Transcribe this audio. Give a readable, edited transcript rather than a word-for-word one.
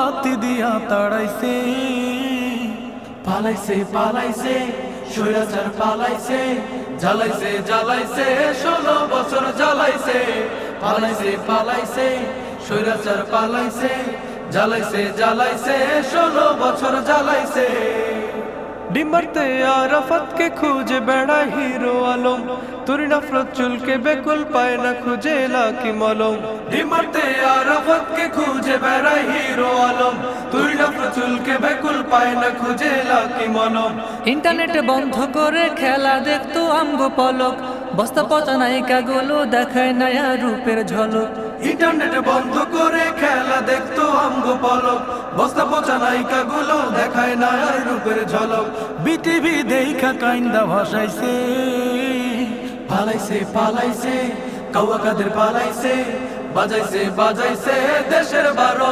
লাথি দিয়া তাড়াইছে। পালাইছে পালাইছে স্বৈরাচার পালাইছে, জ্বালাইছে জ্বালাইছে 16 বছর জ্বালাইছে। পালাইছে পালাইছে স্বৈরাচার পালাইছে, জ্বালাইছে জ্বালাইছে 16 বছর জ্বালাইছে। ডিম্বারতে আরাফাতকে খুঁজে বেড়ায় হিরো আলম, তোর নফরত চুলকে বেকুল পায় না খুঁজে লাকি মলম। ডিম্বারতে আরাফাতকে খুঁজে বেড়ায় হিরো আলম, তুই নফরত চুলকে বেকুল পায় না খুঁজে লাকি মলম। ইন্টারনেট বন্ধ করে খেলা দেখতো আমগো পলক, বস্তা পচা নায়িকাগুলো দেখায় নয়া রূপের ঝলক। ইন্টারনেট বন্ধ করে খেলা দেখতো আমগো পলক, বস্তা পচা নায়িকা গুলো দেখায় না আর রূপের ঝলক। বিটিভি দেখা কাইন্দা ভাসাইছে। পালাইছে পালাইছে কাওয়া কাদের পালাইছে, বাজাইছে বাজাইছে দেশের 12